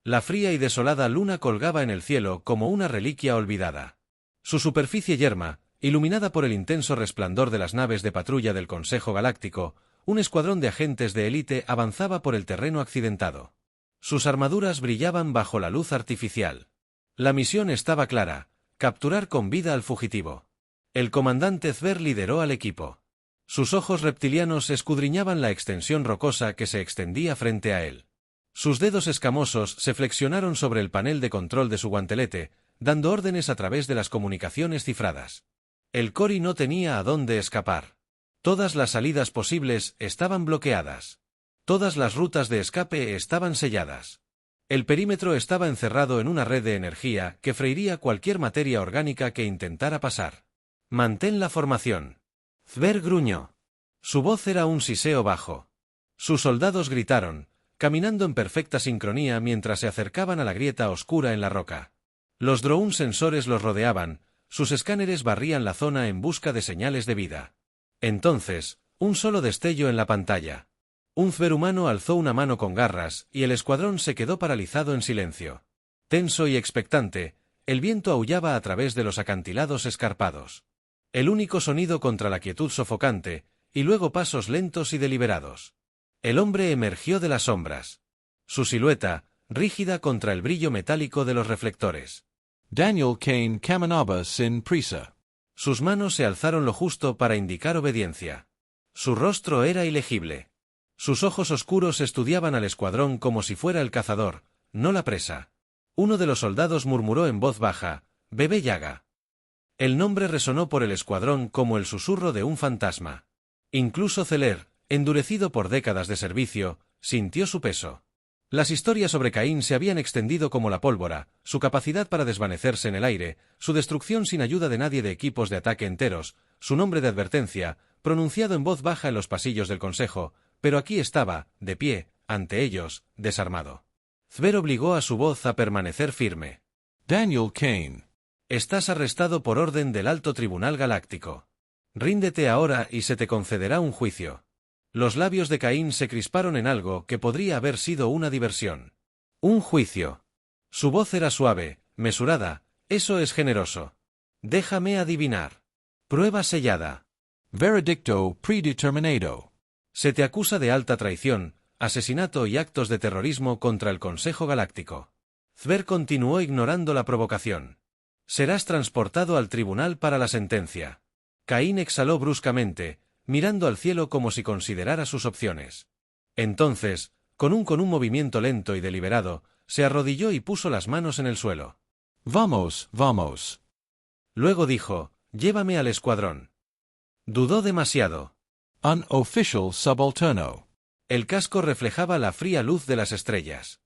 La fría y desolada luna colgaba en el cielo como una reliquia olvidada. Su superficie yerma, iluminada por el intenso resplandor de las naves de patrulla del Consejo Galáctico, un escuadrón de agentes de élite avanzaba por el terreno accidentado. Sus armaduras brillaban bajo la luz artificial. La misión estaba clara: capturar con vida al fugitivo. El comandante Zver lideró al equipo. Sus ojos reptilianos escudriñaban la extensión rocosa que se extendía frente a él. Sus dedos escamosos se flexionaron sobre el panel de control de su guantelete, dando órdenes a través de las comunicaciones cifradas. El Cori no tenía a dónde escapar. Todas las salidas posibles estaban bloqueadas. Todas las rutas de escape estaban selladas. El perímetro estaba encerrado en una red de energía que freiría cualquier materia orgánica que intentara pasar. «Mantén la formación». Zver gruñó. Su voz era un siseo bajo. Sus soldados gritaron, caminando en perfecta sincronía mientras se acercaban a la grieta oscura en la roca. Los drone sensores los rodeaban, sus escáneres barrían la zona en busca de señales de vida. Entonces, un solo destello en la pantalla. Un Zver humano alzó una mano con garras y el escuadrón se quedó paralizado en silencio. Tenso y expectante, el viento aullaba a través de los acantilados escarpados. El único sonido contra la quietud sofocante, y luego pasos lentos y deliberados. El hombre emergió de las sombras. Su silueta, rígida contra el brillo metálico de los reflectores. Daniel Kane caminaba sin prisa. Sus manos se alzaron lo justo para indicar obediencia. Su rostro era ilegible. Sus ojos oscuros estudiaban al escuadrón como si fuera el cazador, no la presa. Uno de los soldados murmuró en voz baja: «Bebé Yaga». El nombre resonó por el escuadrón como el susurro de un fantasma. Incluso Zeller, endurecido por décadas de servicio, sintió su peso. Las historias sobre Caín se habían extendido como la pólvora, su capacidad para desvanecerse en el aire, su destrucción sin ayuda de nadie de equipos de ataque enteros, su nombre de advertencia, pronunciado en voz baja en los pasillos del Consejo, pero aquí estaba, de pie, ante ellos, desarmado. Zver obligó a su voz a permanecer firme. Daniel Kane. Estás arrestado por orden del Alto Tribunal Galáctico. Ríndete ahora y se te concederá un juicio. Los labios de Caín se crisparon en algo que podría haber sido una diversión. Un juicio. Su voz era suave, mesurada. Eso es generoso. Déjame adivinar. Prueba sellada. Veredicto predeterminado. Se te acusa de alta traición, asesinato y actos de terrorismo contra el Consejo Galáctico. Zver continuó ignorando la provocación. Serás transportado al tribunal para la sentencia. Caín exhaló bruscamente, mirando al cielo como si considerara sus opciones. Entonces, con un movimiento lento y deliberado, se arrodilló y puso las manos en el suelo. Vamos, vamos. Luego dijo: «Llévame al escuadrón». Dudó demasiado. Un official subalterno. El casco reflejaba la fría luz de las estrellas.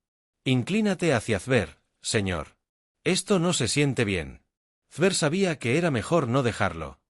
«Inclínate hacia Zver, señor. Esto no se siente bien». Zver sabía que era mejor no dejarlo.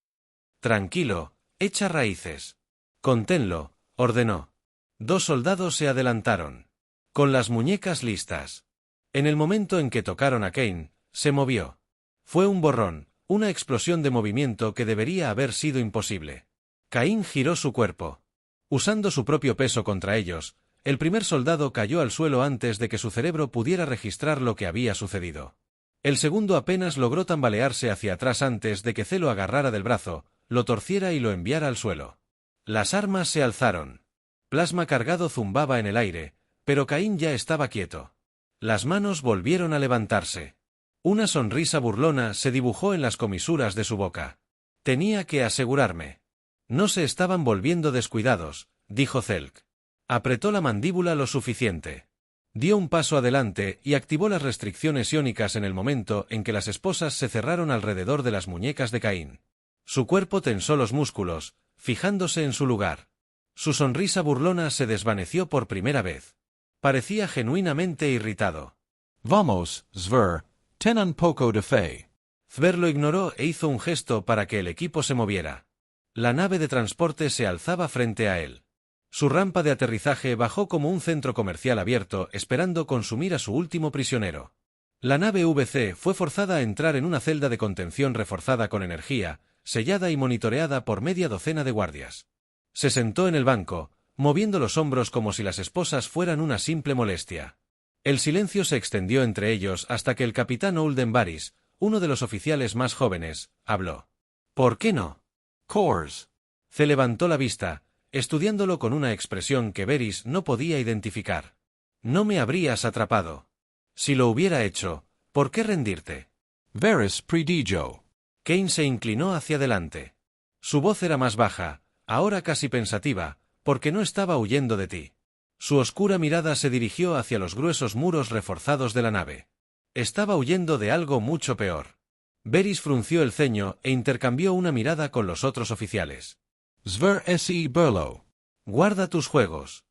«Tranquilo, echa raíces». «Conténlo», ordenó. Dos soldados se adelantaron. Con las muñecas listas. En el momento en que tocaron a Kane, se movió. Fue un borrón, una explosión de movimiento que debería haber sido imposible. Caín giró su cuerpo. Usando su propio peso contra ellos, el primer soldado cayó al suelo antes de que su cerebro pudiera registrar lo que había sucedido. El segundo apenas logró tambalearse hacia atrás antes de que C lo agarrara del brazo, lo torciera y lo enviara al suelo. Las armas se alzaron. Plasma cargado zumbaba en el aire, pero Caín ya estaba quieto. Las manos volvieron a levantarse. Una sonrisa burlona se dibujó en las comisuras de su boca. «Tenía que asegurarme». «No se estaban volviendo descuidados», dijo Zelk. Apretó la mandíbula lo suficiente. Dio un paso adelante y activó las restricciones iónicas en el momento en que las esposas se cerraron alrededor de las muñecas de Caín. Su cuerpo tensó los músculos, fijándose en su lugar. Su sonrisa burlona se desvaneció por primera vez. Parecía genuinamente irritado. Vamos, Zver, ten un poco de fe. Zver lo ignoró e hizo un gesto para que el equipo se moviera. La nave de transporte se alzaba frente a él. Su rampa de aterrizaje bajó como un centro comercial abierto, esperando consumir a su último prisionero. La nave VC fue forzada a entrar en una celda de contención reforzada con energía, sellada y monitoreada por media docena de guardias. Se sentó en el banco, moviendo los hombros como si las esposas fueran una simple molestia. El silencio se extendió entre ellos hasta que el capitán Holden Varys, uno de los oficiales más jóvenes, habló. ¿Por qué no? Course. Se levantó la vista, estudiándolo con una expresión que Varys no podía identificar. No me habrías atrapado. Si lo hubiera hecho, ¿por qué rendirte? Varys predijo. Kane se inclinó hacia adelante. Su voz era más baja, ahora casi pensativa, porque no estaba huyendo de ti. Su oscura mirada se dirigió hacia los gruesos muros reforzados de la nave. Estaba huyendo de algo mucho peor. Varys frunció el ceño e intercambió una mirada con los otros oficiales. Sver se burlo. Guarda tus juegos.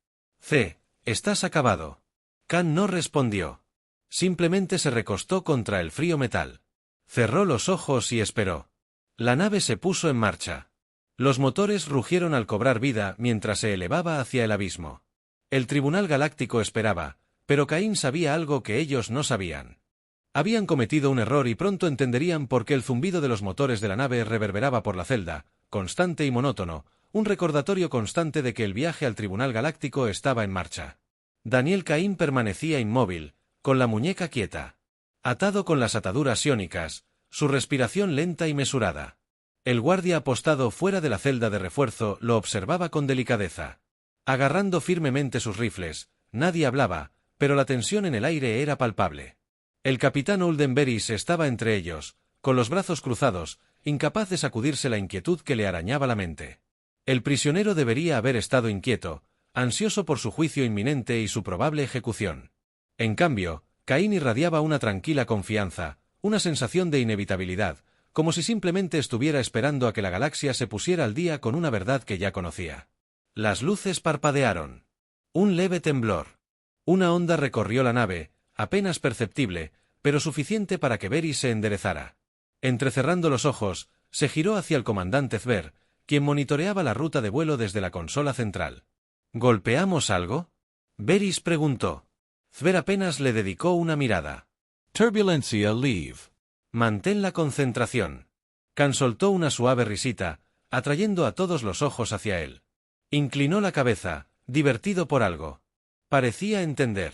Estás acabado. Khan no respondió. Simplemente se recostó contra el frío metal. Cerró los ojos y esperó. La nave se puso en marcha. Los motores rugieron al cobrar vida mientras se elevaba hacia el abismo. El Tribunal Galáctico esperaba, pero Caín sabía algo que ellos no sabían. Habían cometido un error y pronto entenderían por qué el zumbido de los motores de la nave reverberaba por la celda, constante y monótono, un recordatorio constante de que el viaje al Tribunal Galáctico estaba en marcha. Daniel Caín permanecía inmóvil, con la muñeca quieta. Atado con las ataduras psiónicas, su respiración lenta y mesurada. El guardia apostado fuera de la celda de refuerzo lo observaba con delicadeza. Agarrando firmemente sus rifles, nadie hablaba, pero la tensión en el aire era palpable. El capitán Holden Varys estaba entre ellos, con los brazos cruzados, incapaz de sacudirse la inquietud que le arañaba la mente. El prisionero debería haber estado inquieto, ansioso por su juicio inminente y su probable ejecución. En cambio, Caín irradiaba una tranquila confianza, una sensación de inevitabilidad, como si simplemente estuviera esperando a que la galaxia se pusiera al día con una verdad que ya conocía. Las luces parpadearon. Un leve temblor. Una onda recorrió la nave, apenas perceptible, pero suficiente para que Varys se enderezara. Entrecerrando los ojos, se giró hacia el comandante Sver, quien monitoreaba la ruta de vuelo desde la consola central. ¿Golpeamos algo? Varys preguntó. Sver apenas le dedicó una mirada. Turbulencia leave. Mantén la concentración. Khan soltó una suave risita, atrayendo a todos los ojos hacia él. Inclinó la cabeza, divertido por algo. Parecía entender.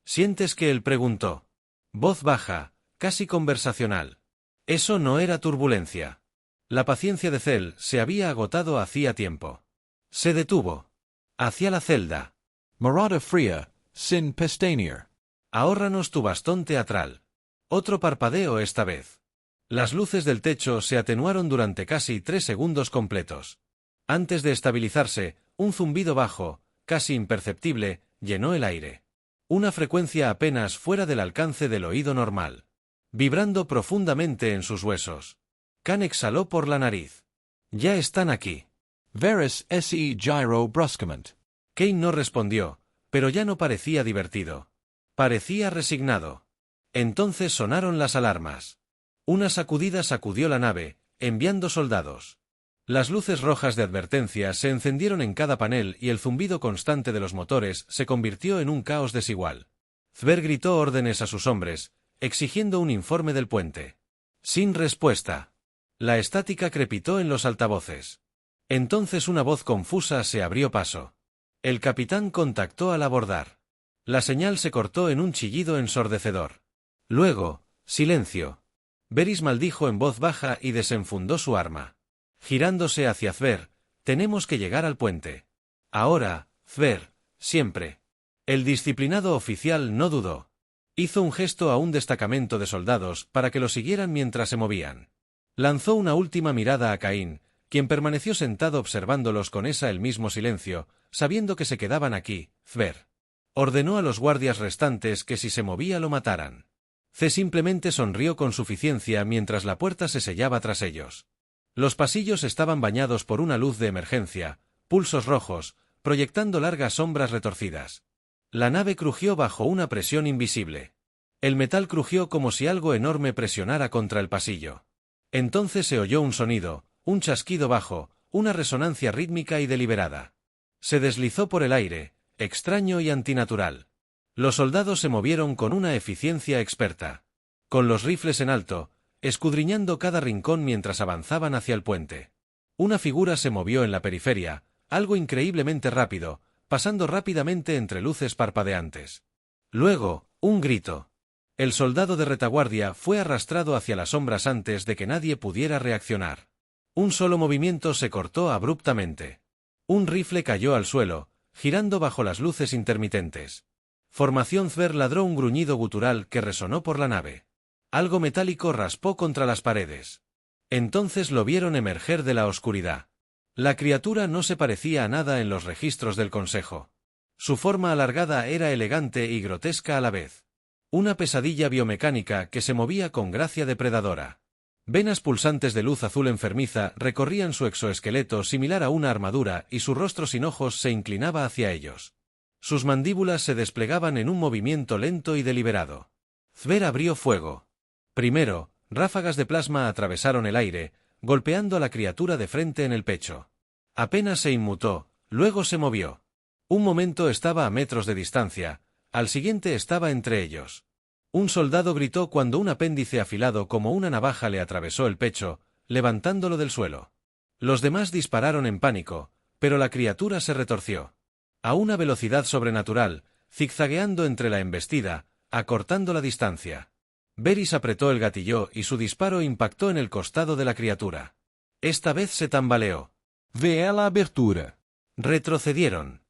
¿Sientes que él preguntó? Voz baja, casi conversacional. Eso no era turbulencia. La paciencia de Cell se había agotado hacía tiempo. Se detuvo. Hacia la celda. Mirada fría, sin pestañear. Ahórranos tu bastón teatral. Otro parpadeo esta vez. Las luces del techo se atenuaron durante casi 3 segundos completos. Antes de estabilizarse, un zumbido bajo, casi imperceptible, llenó el aire. Una frecuencia apenas fuera del alcance del oído normal. Vibrando profundamente en sus huesos. Khan exhaló por la nariz. Ya están aquí. Varys se gyro bruscamente. Kane no respondió, pero ya no parecía divertido. Parecía resignado. Entonces sonaron las alarmas. Una sacudida sacudió la nave, enviando soldados. Las luces rojas de advertencia se encendieron en cada panel y el zumbido constante de los motores se convirtió en un caos desigual. Sver gritó órdenes a sus hombres, exigiendo un informe del puente. Sin respuesta. La estática crepitó en los altavoces. Entonces una voz confusa se abrió paso. El capitán contactó al abordar. La señal se cortó en un chillido ensordecedor. Luego, silencio. Varys maldijo en voz baja y desenfundó su arma. Girándose hacia Sver, tenemos que llegar al puente. Ahora, Sver, siempre. El disciplinado oficial no dudó. Hizo un gesto a un destacamento de soldados para que lo siguieran mientras se movían. Lanzó una última mirada a Caín, quien permaneció sentado observándolos con el mismo silencio, sabiendo que se quedaban aquí. Sver ordenó a los guardias restantes que si se movía lo mataran. C simplemente sonrió con suficiencia mientras la puerta se sellaba tras ellos. Los pasillos estaban bañados por una luz de emergencia, pulsos rojos, proyectando largas sombras retorcidas. La nave crujió bajo una presión invisible. El metal crujió como si algo enorme presionara contra el pasillo. Entonces se oyó un sonido, un chasquido bajo, una resonancia rítmica y deliberada. Se deslizó por el aire, extraño y antinatural. Los soldados se movieron con una eficiencia experta. Con los rifles en alto, escudriñando cada rincón mientras avanzaban hacia el puente. Una figura se movió en la periferia, algo increíblemente rápido, pasando rápidamente entre luces parpadeantes. Luego, Un grito. El soldado de retaguardia fue arrastrado hacia las sombras antes de que nadie pudiera reaccionar. Un solo movimiento se cortó abruptamente. Un rifle cayó al suelo, girando bajo las luces intermitentes. Formación Zver ladró un gruñido gutural que resonó por la nave. Algo metálico raspó contra las paredes. Entonces lo vieron emerger de la oscuridad. La criatura no se parecía a nada en los registros del Consejo. Su forma alargada era elegante y grotesca a la vez. Una pesadilla biomecánica que se movía con gracia depredadora. Venas pulsantes de luz azul enfermiza recorrían su exoesqueleto similar a una armadura y su rostro sin ojos se inclinaba hacia ellos. Sus mandíbulas se desplegaban en un movimiento lento y deliberado. Zver abrió fuego. Primero, ráfagas de plasma atravesaron el aire, golpeando a la criatura de frente en el pecho. Apenas se inmutó, luego se movió. Un momento estaba a metros de distancia, al siguiente estaba entre ellos. Un soldado gritó cuando un apéndice afilado como una navaja le atravesó el pecho, levantándolo del suelo. Los demás dispararon en pánico, pero la criatura se retorció. A una velocidad sobrenatural, zigzagueando entre la embestida, acortando la distancia. Varys apretó el gatillo y su disparo impactó en el costado de la criatura. Esta vez se tambaleó. Ve a la abertura. Retrocedieron.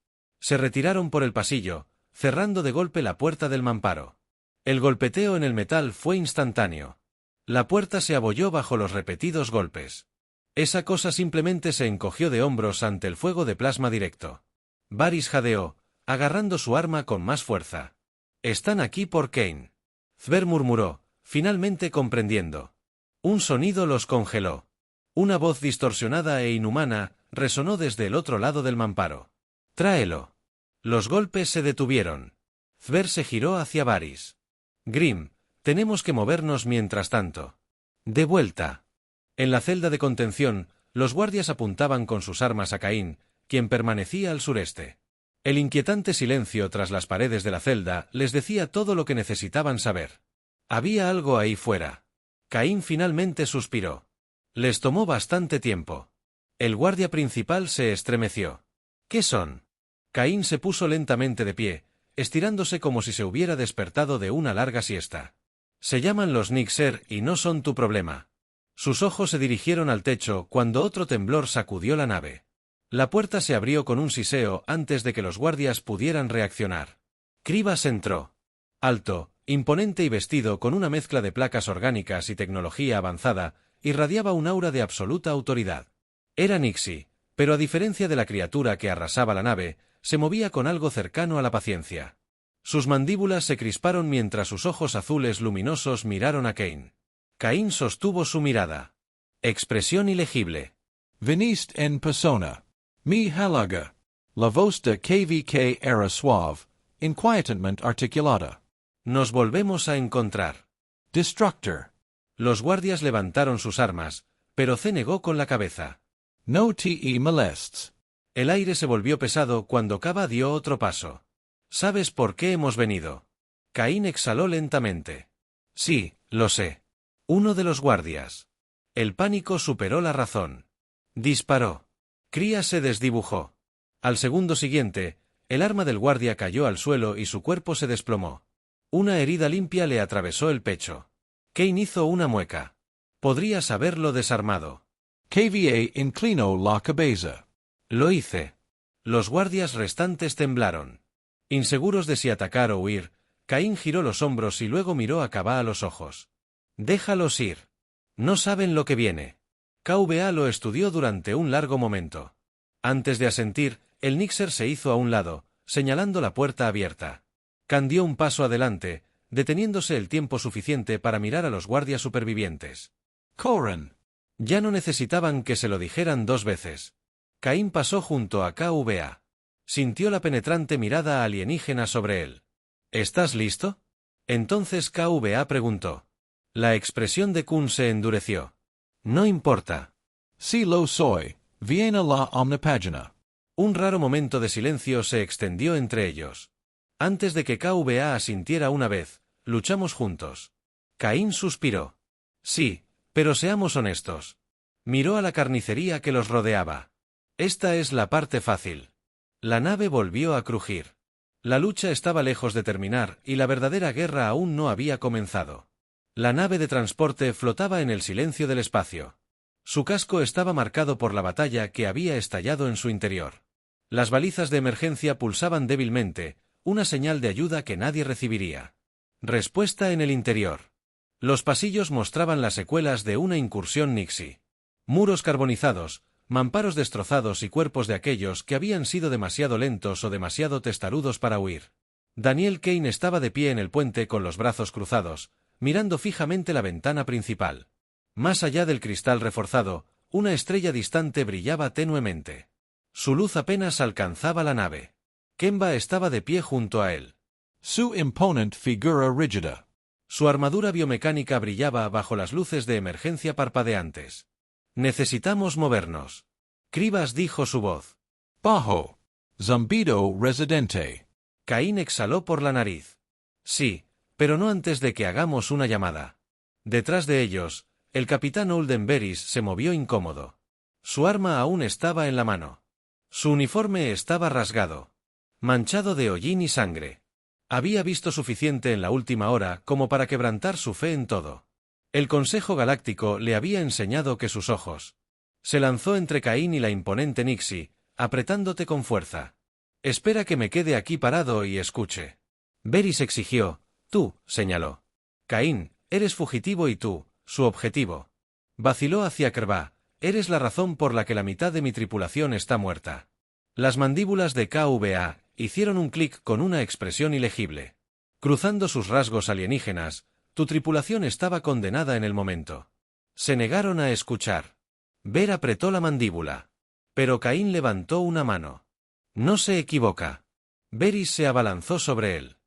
Se retiraron por el pasillo, cerrando de golpe la puerta del mamparo. El golpeteo en el metal fue instantáneo. La puerta se abolló bajo los repetidos golpes. Esa cosa simplemente se encogió de hombros ante el fuego de plasma directo. Varys jadeó, agarrando su arma con más fuerza. «Están aquí por Kane». Zver murmuró, finalmente comprendiendo. Un sonido los congeló. Una voz distorsionada e inhumana resonó desde el otro lado del mamparo. «Tráelo». Los golpes se detuvieron. Zver se giró hacia Varys. «Grim, tenemos que movernos mientras tanto». «De vuelta». En la celda de contención, los guardias apuntaban con sus armas a Caín, quien permanecía al sureste. El inquietante silencio tras las paredes de la celda les decía todo lo que necesitaban saber. Había algo ahí fuera. Caín finalmente suspiró. Les tomó bastante tiempo. El guardia principal se estremeció. ¿Qué son? Caín se puso lentamente de pie, estirándose como si se hubiera despertado de una larga siesta. Se llaman los Nixer y no son tu problema. Sus ojos se dirigieron al techo cuando otro temblor sacudió la nave. La puerta se abrió con un siseo antes de que los guardias pudieran reaccionar. Krivas entró. Alto, imponente y vestido con una mezcla de placas orgánicas y tecnología avanzada, irradiaba un aura de absoluta autoridad. Era Nixie, pero a diferencia de la criatura que arrasaba la nave, se movía con algo cercano a la paciencia. Sus mandíbulas se crisparon mientras sus ojos azules luminosos miraron a Kane. Caín sostuvo su mirada. Expresión ilegible. Veniste en persona. Mi halaga. La voz de KVK era suave, inquietamente articulada. Nos volvemos a encontrar. Destructor. Los guardias levantaron sus armas, pero C negó con la cabeza. No te molests. El aire se volvió pesado cuando Cava dio otro paso. ¿Sabes por qué hemos venido? Caín exhaló lentamente. Sí, lo sé. Uno de los guardias. El pánico superó la razón. Disparó. Cría se desdibujó. Al segundo siguiente, el arma del guardia cayó al suelo y su cuerpo se desplomó. Una herida limpia le atravesó el pecho. Kane hizo una mueca. Podrías haberlo desarmado. KVA inclinó la cabeza. Lo hice. Los guardias restantes temblaron. Inseguros de si atacar o huir, Caín giró los hombros y luego miró a Cava a los ojos. Déjalos ir. No saben lo que viene. KVA lo estudió durante un largo momento. Antes de asentir, el Nixer se hizo a un lado, señalando la puerta abierta. Khan dio un paso adelante, deteniéndose el tiempo suficiente para mirar a los guardias supervivientes. Corran. Ya no necesitaban que se lo dijeran dos veces. Caín pasó junto a KVA. Sintió la penetrante mirada alienígena sobre él. ¿Estás listo? Entonces KVA preguntó. La expresión de Kun se endureció. No importa. Sí lo soy. Viene la omnipágina. Un raro momento de silencio se extendió entre ellos. Antes de que KVA asintiera una vez, luchamos juntos. Caín suspiró. Sí, pero seamos honestos. Miró a la carnicería que los rodeaba. Esta es la parte fácil. La nave volvió a crujir. La lucha estaba lejos de terminar y la verdadera guerra aún no había comenzado. La nave de transporte flotaba en el silencio del espacio. Su casco estaba marcado por la batalla que había estallado en su interior. Las balizas de emergencia pulsaban débilmente, una señal de ayuda que nadie recibiría. Respuesta en el interior. Los pasillos mostraban las secuelas de una incursión Nixie. Muros carbonizados, mamparos destrozados y cuerpos de aquellos que habían sido demasiado lentos o demasiado testarudos para huir. Daniel Kane estaba de pie en el puente con los brazos cruzados, mirando fijamente la ventana principal. Más allá del cristal reforzado, una estrella distante brillaba tenuemente. Su luz apenas alcanzaba la nave. Kemba estaba de pie junto a él. Su imponent figura rígida. Su armadura biomecánica brillaba bajo las luces de emergencia parpadeantes. Necesitamos movernos. Kribas dijo su voz. Bajo. Zumbido residente. Caín exhaló por la nariz. Sí, pero no antes de que hagamos una llamada. Detrás de ellos, el capitán Oldenberry se movió incómodo. Su arma aún estaba en la mano. Su uniforme estaba rasgado, manchado de hollín y sangre. Había visto suficiente en la última hora como para quebrantar su fe en todo. El Consejo Galáctico le había enseñado que sus ojos. Se lanzó entre Caín y la imponente Nixie, apretándote con fuerza. Espera que me quede aquí parado y escuche. Varys exigió. Tú, señaló. Caín, eres fugitivo y tú, su objetivo. Vaciló hacia Krva. Eres la razón por la que la mitad de mi tripulación está muerta. Las mandíbulas de KVA hicieron un clic con una expresión ilegible. Cruzando sus rasgos alienígenas, tu tripulación estaba condenada en el momento. Se negaron a escuchar. Ver apretó la mandíbula. Pero Caín levantó una mano. No se equivoca. Varys se abalanzó sobre él.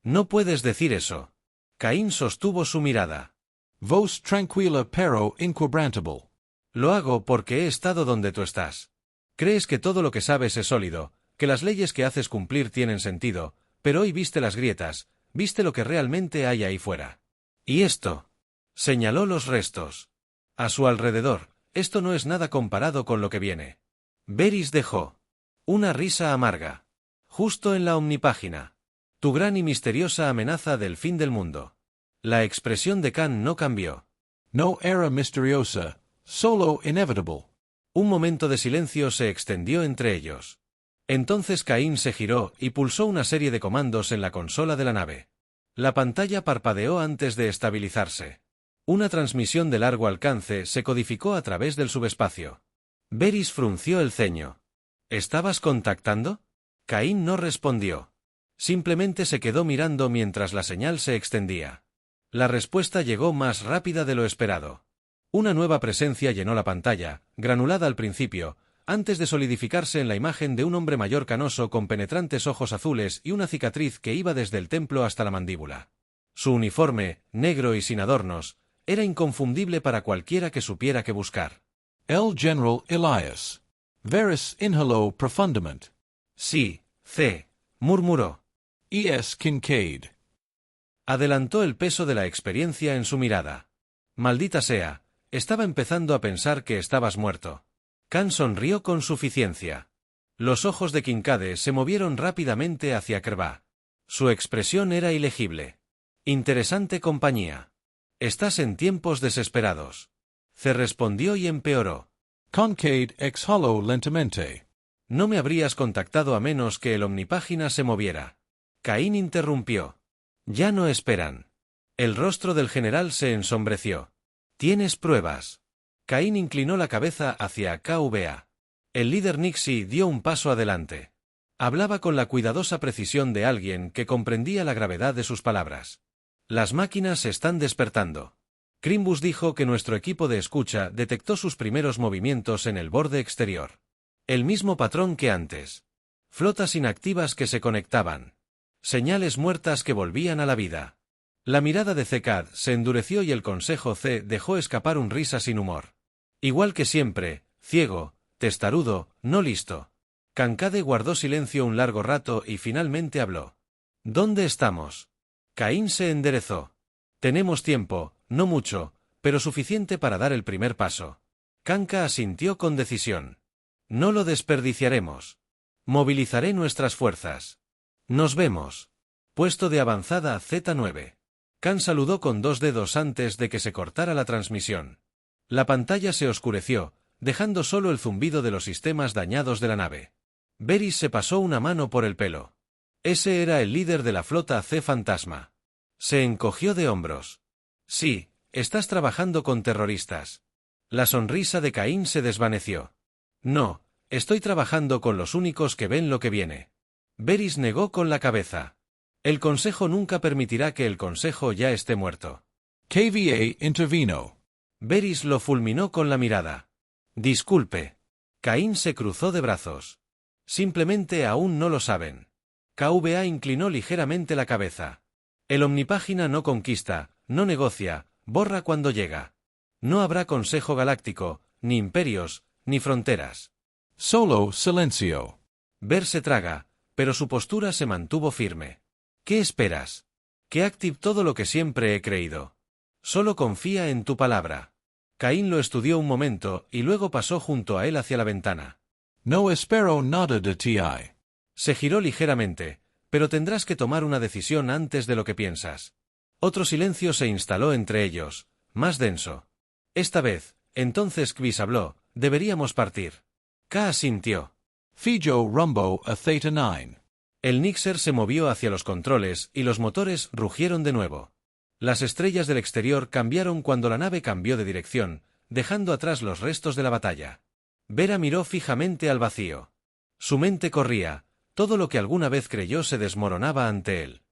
No puedes decir eso. Caín sostuvo su mirada. Vos tranquila pero inquebrantable. Lo hago porque he estado donde tú estás. Crees que todo lo que sabes es sólido, que las leyes que haces cumplir tienen sentido, pero hoy viste las grietas, viste lo que realmente hay ahí fuera. ¿Y esto? Señaló los restos. A su alrededor, esto no es nada comparado con lo que viene. Varys dejó una risa amarga. Justo en la omnipágina. Tu gran y misteriosa amenaza del fin del mundo. La expresión de Khan no cambió. No era misteriosa, solo inevitable. Un momento de silencio se extendió entre ellos. Entonces Caín se giró y pulsó una serie de comandos en la consola de la nave. La pantalla parpadeó antes de estabilizarse. Una transmisión de largo alcance se codificó a través del subespacio. Varys frunció el ceño. ¿Estabas contactando? Caín no respondió. Simplemente se quedó mirando mientras la señal se extendía. La respuesta llegó más rápida de lo esperado. Una nueva presencia llenó la pantalla, granulada al principio, antes de solidificarse en la imagen de un hombre mayor canoso con penetrantes ojos azules y una cicatriz que iba desde el templo hasta la mandíbula. Su uniforme, negro y sin adornos, era inconfundible para cualquiera que supiera qué buscar. El General Elias. Varys inhaló profundamente. Sí, murmuró. E.S. Kincaid. Adelantó el peso de la experiencia en su mirada. Maldita sea, estaba empezando a pensar que estabas muerto. Khan sonrió con suficiencia. Los ojos de Kincaid se movieron rápidamente hacia Krva. Su expresión era ilegible. Interesante compañía. Estás en tiempos desesperados. Se respondió y empeoró. Kincaid exhaló lentamente. No me habrías contactado a menos que el omnipágina se moviera. Caín interrumpió. Ya no esperan. El rostro del general se ensombreció. ¿Tienes pruebas? Caín inclinó la cabeza hacia KVA. El líder Nixie dio un paso adelante. Hablaba con la cuidadosa precisión de alguien que comprendía la gravedad de sus palabras. Las máquinas se están despertando. Crimbus dijo que nuestro equipo de escucha detectó sus primeros movimientos en el borde exterior. El mismo patrón que antes. Flotas inactivas que se conectaban. Señales muertas que volvían a la vida. La mirada de Zekad se endureció y el Consejo C dejó escapar un risa sin humor. Igual que siempre, ciego, testarudo, no listo. Kankade guardó silencio un largo rato y finalmente habló. ¿Dónde estamos? Caín se enderezó. Tenemos tiempo, no mucho, pero suficiente para dar el primer paso. Kanka asintió con decisión. No lo desperdiciaremos. Movilizaré nuestras fuerzas. Nos vemos. Puesto de avanzada Z9. Khan saludó con 2 dedos antes de que se cortara la transmisión. La pantalla se oscureció, dejando solo el zumbido de los sistemas dañados de la nave. Varys se pasó una mano por el pelo. Ese era el líder de la flota C Fantasma. Se encogió de hombros. Sí, estás trabajando con terroristas. La sonrisa de Caín se desvaneció. No, estoy trabajando con los únicos que ven lo que viene. Varys negó con la cabeza. El Consejo nunca permitirá que el Consejo ya esté muerto. KVA intervino. Varys lo fulminó con la mirada. Disculpe. Caín se cruzó de brazos. Simplemente aún no lo saben. KVA inclinó ligeramente la cabeza. El Omnipágina no conquista, no negocia, borra cuando llega. No habrá Consejo Galáctico, ni imperios, ni fronteras. Solo silencio. Ver se traga, pero su postura se mantuvo firme. ¿Qué esperas? Que active todo lo que siempre he creído. Solo confía en tu palabra. Caín lo estudió un momento y luego pasó junto a él hacia la ventana. No espero nada de ti. Se giró ligeramente, pero tendrás que tomar una decisión antes de lo que piensas. Otro silencio se instaló entre ellos, más denso. Esta vez, entonces Quis habló, deberíamos partir. K asintió. Fijo rumbo a Theta 9. El Nixer se movió hacia los controles y los motores rugieron de nuevo. Las estrellas del exterior cambiaron cuando la nave cambió de dirección, dejando atrás los restos de la batalla. Vera miró fijamente al vacío. Su mente corría, todo lo que alguna vez creyó se desmoronaba ante él.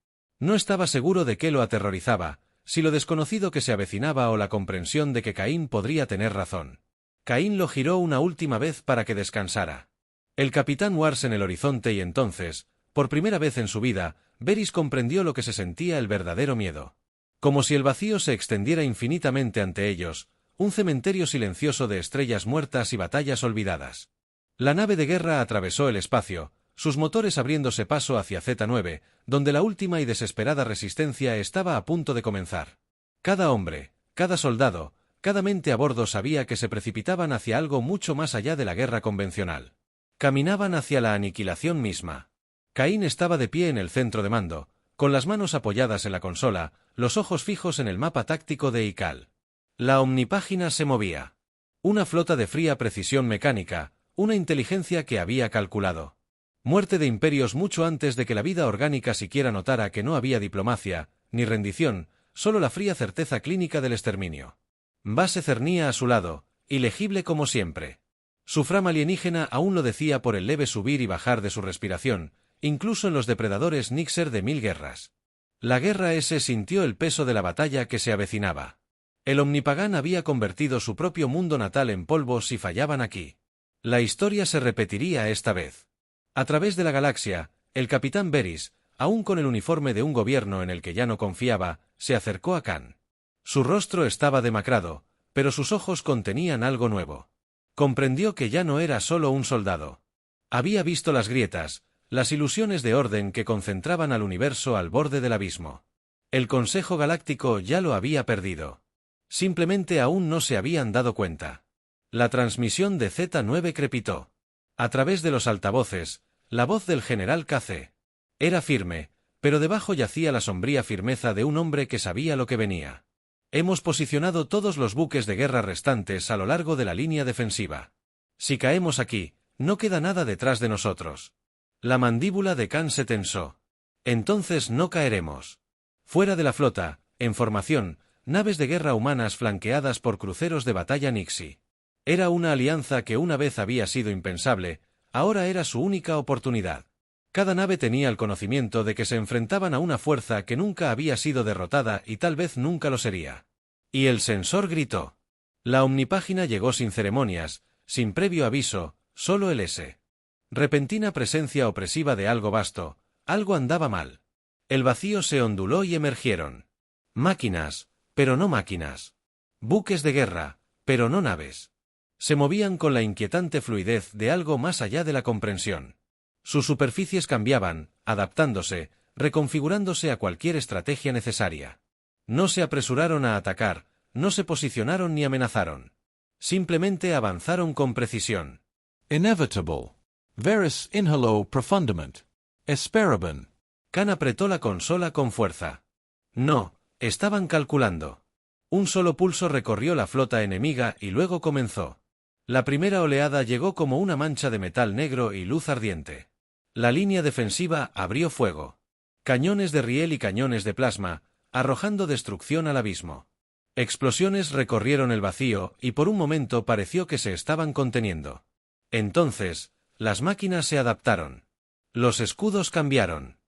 No estaba seguro de qué lo aterrorizaba, si lo desconocido que se avecinaba o la comprensión de que Caín podría tener razón. Caín lo giró una última vez para que descansara. El Capitán Wars en el horizonte y entonces, por primera vez en su vida, Varys comprendió lo que se sentía el verdadero miedo. Como si el vacío se extendiera infinitamente ante ellos, un cementerio silencioso de estrellas muertas y batallas olvidadas. La nave de guerra atravesó el espacio, sus motores abriéndose paso hacia Z9, donde la última y desesperada resistencia estaba a punto de comenzar. Cada hombre, cada soldado, cada mente a bordo sabía que se precipitaban hacia algo mucho más allá de la guerra convencional. Caminaban hacia la aniquilación misma. Caín estaba de pie en el centro de mando, con las manos apoyadas en la consola, los ojos fijos en el mapa táctico de Ikal. La omnipágina se movía. Una flota de fría precisión mecánica, una inteligencia que había calculado. Muerte de imperios mucho antes de que la vida orgánica siquiera notara que no había diplomacia, ni rendición, solo la fría certeza clínica del exterminio. Base cernía a su lado, ilegible como siempre. Su frama alienígena aún lo decía por el leve subir y bajar de su respiración, incluso en los depredadores Nixer de 1000 guerras. La guerra S sintió el peso de la batalla que se avecinaba. El Omnipagán había convertido su propio mundo natal en polvo si fallaban aquí. La historia se repetiría esta vez. A través de la galaxia, el capitán Varys, aún con el uniforme de un gobierno en el que ya no confiaba, se acercó a Khan. Su rostro estaba demacrado, pero sus ojos contenían algo nuevo. Comprendió que ya no era solo un soldado. Había visto las grietas, las ilusiones de orden que concentraban al universo al borde del abismo. El Consejo Galáctico ya lo había perdido. Simplemente aún no se habían dado cuenta. La transmisión de Z9 crepitó. A través de los altavoces, la voz del general KC. Era firme, pero debajo yacía la sombría firmeza de un hombre que sabía lo que venía. Hemos posicionado todos los buques de guerra restantes a lo largo de la línea defensiva. Si caemos aquí, no queda nada detrás de nosotros. La mandíbula de Khan se tensó. Entonces no caeremos. Fuera de la flota, en formación, naves de guerra humanas flanqueadas por cruceros de batalla Nixi. Era una alianza que una vez había sido impensable, ahora era su única oportunidad. Cada nave tenía el conocimiento de que se enfrentaban a una fuerza que nunca había sido derrotada y tal vez nunca lo sería. Y el sensor gritó. La omnipágina llegó sin ceremonias, sin previo aviso, solo el S. Repentina presencia opresiva de algo vasto, algo andaba mal. El vacío se onduló y emergieron. Máquinas, pero no máquinas. Buques de guerra, pero no naves. Se movían con la inquietante fluidez de algo más allá de la comprensión. Sus superficies cambiaban, adaptándose, reconfigurándose a cualquier estrategia necesaria. No se apresuraron a atacar, no se posicionaron ni amenazaron. Simplemente avanzaron con precisión. Inevitable. Varys inhaló profundamente. Esperaban. Khan apretó la consola con fuerza. No, estaban calculando. Un solo pulso recorrió la flota enemiga y luego comenzó. La primera oleada llegó como una mancha de metal negro y luz ardiente. La línea defensiva abrió fuego. Cañones de riel y cañones de plasma, arrojando destrucción al abismo. Explosiones recorrieron el vacío y por un momento pareció que se estaban conteniendo. Entonces, las máquinas se adaptaron. Los escudos cambiaron.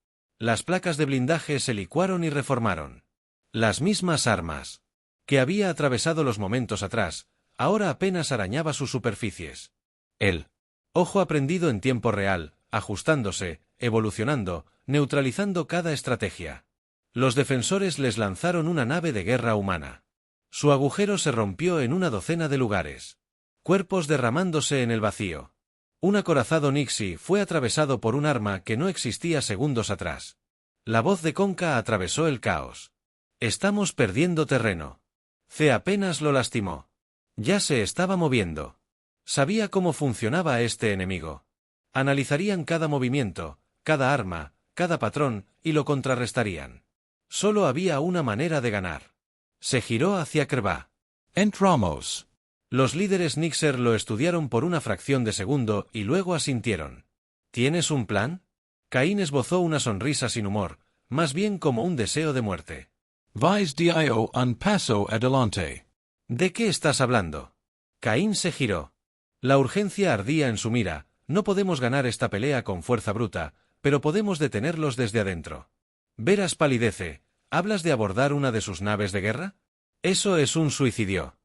Las placas de blindaje se licuaron y reformaron. Las mismas armas que había atravesado los momentos atrás, ahora apenas arañaba sus superficies. El ojo aprendido en tiempo real, ajustándose, evolucionando, neutralizando cada estrategia. Los defensores les lanzaron una nave de guerra humana. Su agujero se rompió en una docena de lugares. Cuerpos derramándose en el vacío. Un acorazado Nixie fue atravesado por un arma que no existía segundos atrás. La voz de Conca atravesó el caos. Estamos perdiendo terreno. C apenas lo lastimó. Ya se estaba moviendo. Sabía cómo funcionaba este enemigo. Analizarían cada movimiento, cada arma, cada patrón, y lo contrarrestarían. Solo había una manera de ganar. Se giró hacia Krva. Entramos. Los líderes Nixer lo estudiaron por una fracción de segundo y luego asintieron. ¿Tienes un plan? Caín esbozó una sonrisa sin humor, más bien como un deseo de muerte. Vis dio un paso adelante. ¿De qué estás hablando? Caín se giró. La urgencia ardía en su mira. No podemos ganar esta pelea con fuerza bruta, pero podemos detenerlos desde adentro. Veras palidece. ¿Hablas de abordar una de sus naves de guerra? Eso es un suicidio.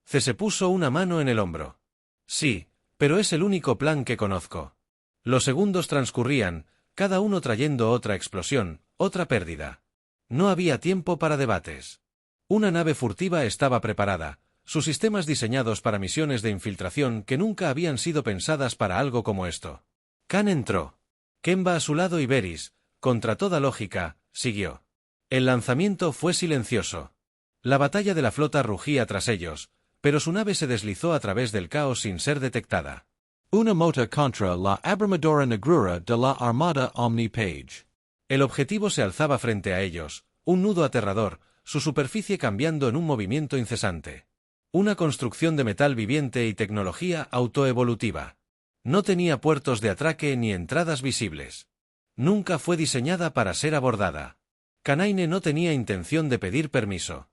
C se puso una mano en el hombro. Sí, pero es el único plan que conozco. Los segundos transcurrían, cada uno trayendo otra explosión, otra pérdida. No había tiempo para debates. Una nave furtiva estaba preparada, sus sistemas diseñados para misiones de infiltración que nunca habían sido pensadas para algo como esto. Khan entró. Kemba a su lado y Beris, contra toda lógica, siguió. El lanzamiento fue silencioso. La batalla de la flota rugía tras ellos, pero su nave se deslizó a través del caos sin ser detectada. Una mota contra la abrumadora negrura de la Armada Omni-Page. El objetivo se alzaba frente a ellos, un nudo aterrador, su superficie cambiando en un movimiento incesante. Una construcción de metal viviente y tecnología autoevolutiva. No tenía puertos de atraque ni entradas visibles. Nunca fue diseñada para ser abordada. Kanaine no tenía intención de pedir permiso.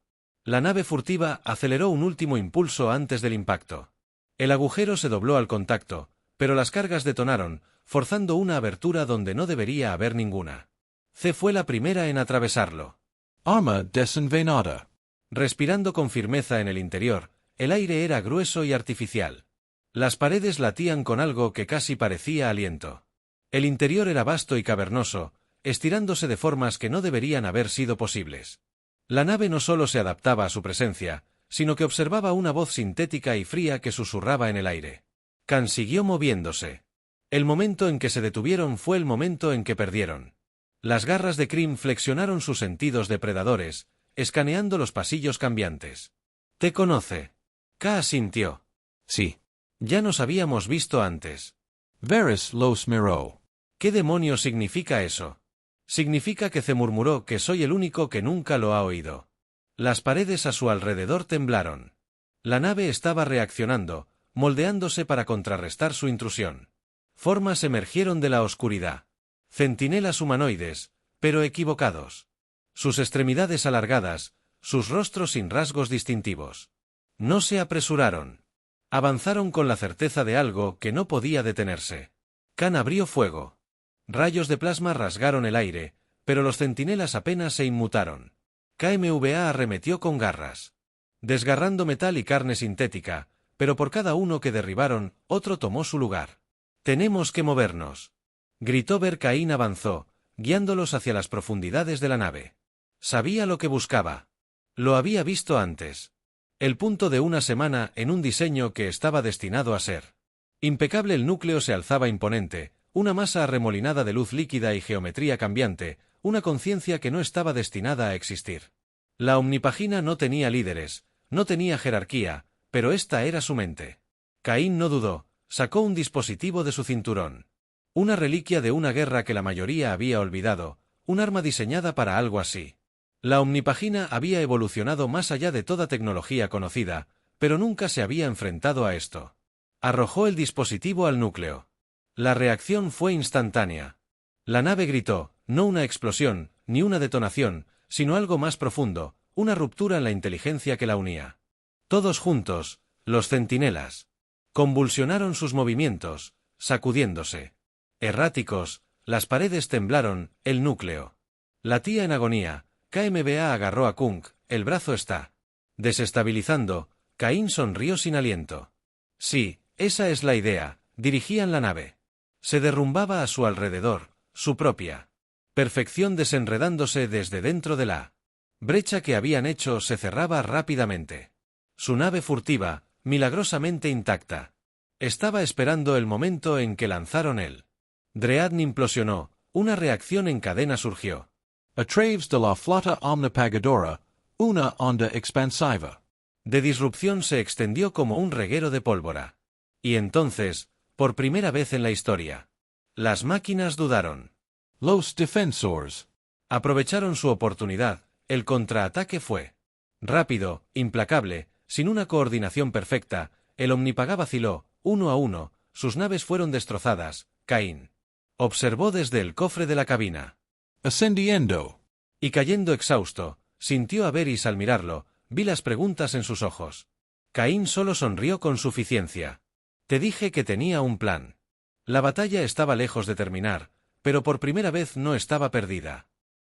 La nave furtiva aceleró un último impulso antes del impacto. El agujero se dobló al contacto, pero las cargas detonaron, forzando una abertura donde no debería haber ninguna. C fue la primera en atravesarlo. Arma desenvainada. Respirando con firmeza en el interior, el aire era grueso y artificial. Las paredes latían con algo que casi parecía aliento. El interior era vasto y cavernoso, estirándose de formas que no deberían haber sido posibles. La nave no solo se adaptaba a su presencia, sino que observaba una voz sintética y fría que susurraba en el aire. Khan siguió moviéndose. El momento en que se detuvieron fue el momento en que perdieron. Las garras de Krim flexionaron sus sentidos depredadores, escaneando los pasillos cambiantes. «¿Te conoce?» K asintió. Sí. Ya nos habíamos visto antes. Varys los miró. ¿Qué demonios significa eso? Significa que se murmuró que soy el único que nunca lo ha oído. Las paredes a su alrededor temblaron. La nave estaba reaccionando, moldeándose para contrarrestar su intrusión. Formas emergieron de la oscuridad. Centinelas humanoides, pero equivocados. Sus extremidades alargadas, sus rostros sin rasgos distintivos. No se apresuraron. Avanzaron con la certeza de algo que no podía detenerse. Khan abrió fuego. Rayos de plasma rasgaron el aire, pero los centinelas apenas se inmutaron. KMVA arremetió con garras. Desgarrando metal y carne sintética, pero por cada uno que derribaron, otro tomó su lugar. «Tenemos que movernos», gritó. Caín avanzó, guiándolos hacia las profundidades de la nave. Sabía lo que buscaba. Lo había visto antes. El punto de una semana en un diseño que estaba destinado a ser impecable. El núcleo se alzaba imponente, una masa arremolinada de luz líquida y geometría cambiante, una conciencia que no estaba destinada a existir. La omnipágina no tenía líderes, no tenía jerarquía, pero esta era su mente. Caín no dudó, sacó un dispositivo de su cinturón. Una reliquia de una guerra que la mayoría había olvidado, un arma diseñada para algo así. La omnipagina había evolucionado más allá de toda tecnología conocida, pero nunca se había enfrentado a esto. Arrojó el dispositivo al núcleo. La reacción fue instantánea. La nave gritó, no una explosión, ni una detonación, sino algo más profundo, una ruptura en la inteligencia que la unía. Todos juntos, los centinelas, convulsionaron sus movimientos, sacudiéndose. Erráticos, las paredes temblaron, el núcleo. Latía en agonía. KMBA agarró a Kunk, el brazo está desestabilizando. Caín sonrió sin aliento. Sí, esa es la idea, dirigían la nave. Se derrumbaba a su alrededor, su propia perfección desenredándose desde dentro de la brecha que habían hecho se cerraba rápidamente. Su nave furtiva, milagrosamente intacta. Estaba esperando el momento en que lanzaron el Dreadnought implosionó, una reacción en cadena surgió. A través de la flota omnipagadora, una onda expansiva de disrupción se extendió como un reguero de pólvora. Y entonces, por primera vez en la historia, las máquinas dudaron. Los defensores Aprovecharon su oportunidad, el contraataque fue rápido, implacable, sin una coordinación perfecta, el Omnipaga vaciló, 1 a 1, sus naves fueron destrozadas, Caín observó desde el cofre de la cabina. ascendiendo. Y cayendo exhausto, sintió a Varys al mirarlo, vi las preguntas en sus ojos. Caín solo sonrió con suficiencia. Te dije que tenía un plan. La batalla estaba lejos de terminar, pero por primera vez no estaba perdida.